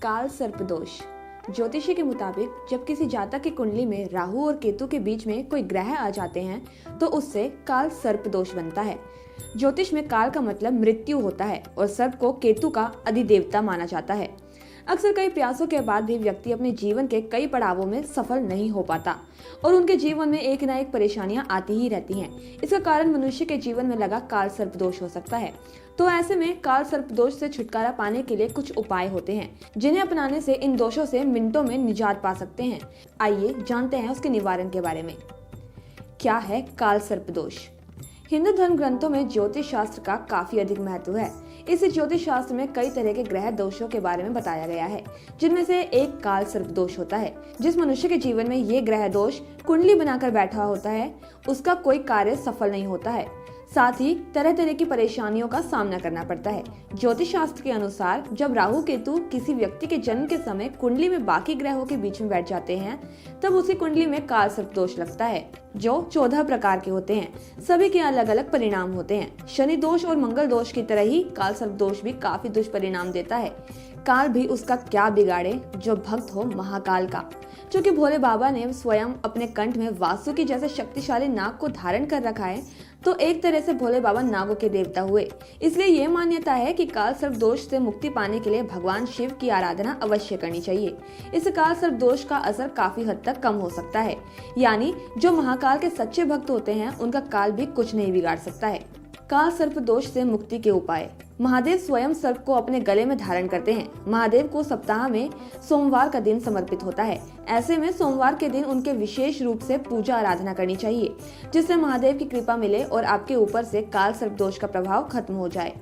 काल सर्प दोष। ज्योतिषी के मुताबिक जब किसी जातक की कुंडली में राहु और केतु के बीच में कोई ग्रह आ जाते हैं तो उससे काल सर्प दोष बनता है। ज्योतिष में काल का मतलब मृत्यु होता है और सर्प को केतु का अधिदेवता माना जाता है। अक्सर कई प्रयासों के बाद भी व्यक्ति अपने जीवन के कई पड़ावों में सफल नहीं हो पाता और उनके जीवन में एक न एक परेशानियां आती ही रहती हैं। इसका कारण मनुष्य के जीवन में लगा काल सर्प दोष हो सकता है। तो ऐसे में काल सर्प दोष से छुटकारा पाने के लिए कुछ उपाय होते हैं जिन्हें अपनाने से इन दोषों से मिनटों में निजात पा सकते हैं। आइए जानते हैं उसके निवारण के बारे में। क्या है काल सर्प दोष? हिंदू धर्म ग्रंथों में ज्योतिष शास्त्र का काफी अधिक महत्व है। इस ज्योतिष शास्त्र में कई तरह के ग्रह दोषों के बारे में बताया गया है, जिनमें से एक काल सर्प दोष होता है। जिस मनुष्य के जीवन में ये ग्रह दोष कुंडली बनाकर बैठा होता है उसका कोई कार्य सफल नहीं होता है, साथ ही तरह तरह की परेशानियों का सामना करना पड़ता है। ज्योतिष शास्त्र के अनुसार जब राहु केतु किसी व्यक्ति के जन्म के समय कुंडली में बाकी ग्रहों के बीच में बैठ जाते हैं तब उसी कुंडली में काल सर्प दोष लगता है, जो 14 प्रकार के होते हैं। सभी के अलग अलग परिणाम होते हैं। शनि दोष और मंगल दोष की तरह ही काल सर्प दोष भी काफी दुष्परिणाम देता है। काल भी उसका क्या बिगाड़े जो भक्त हो महाकाल का। क्योंकि भोले बाबा ने स्वयं अपने कंठ में वासुकी जैसे शक्तिशाली नाग को धारण कर रखा है तो एक तरह से भोले बाबा नागों के देवता हुए। इसलिए ये मान्यता है कि काल सर्प दोष से मुक्ति पाने के लिए भगवान शिव की आराधना अवश्य करनी चाहिए। इस काल सर्प दोष का असर काफी हद तक कम हो सकता है, यानी जो महाकाल के सच्चे भक्त होते हैं उनका काल भी कुछ नहीं बिगाड़ सकता है। काल सर्प दोष से मुक्ति के उपाय। महादेव स्वयं सर्प को अपने गले में धारण करते हैं। महादेव को सप्ताह में सोमवार का दिन समर्पित होता है। ऐसे में सोमवार के दिन उनके विशेष रूप से पूजा आराधना करनी चाहिए, जिससे महादेव की कृपा मिले और आपके ऊपर से काल सर्प दोष का प्रभाव खत्म हो जाए।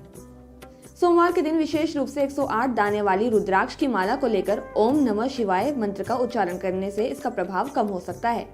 सोमवार के दिन विशेष रूप से 108 दाने वाली रुद्राक्ष की माला को लेकर ओम नमः शिवाय मंत्र का उच्चारण करने से इसका प्रभाव कम हो सकता है।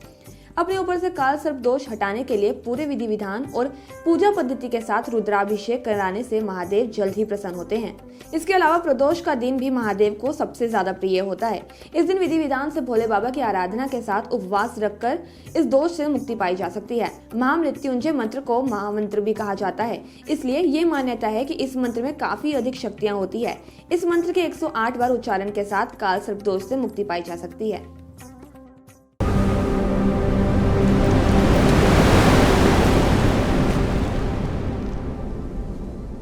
अपने ऊपर से काल सर्प दोष हटाने के लिए पूरे विधि विधान और पूजा पद्धति के साथ रुद्राभिषेक कराने से महादेव जल्द ही प्रसन्न होते हैं। इसके अलावा प्रदोष का दिन भी महादेव को सबसे ज्यादा प्रिय होता है। इस दिन विधि विधान से भोले बाबा की आराधना के साथ उपवास रखकर इस दोष से मुक्ति पाई जा सकती है। महामृत्युंजय मंत्र को महामंत्र भी कहा जाता है, इसलिए ये मान्यता है कि इस मंत्र में काफी अधिक शक्तियाँ होती है। इस मंत्र के 108 बार उच्चारण के साथ काल सर्प दोष से मुक्ति पाई जा सकती है।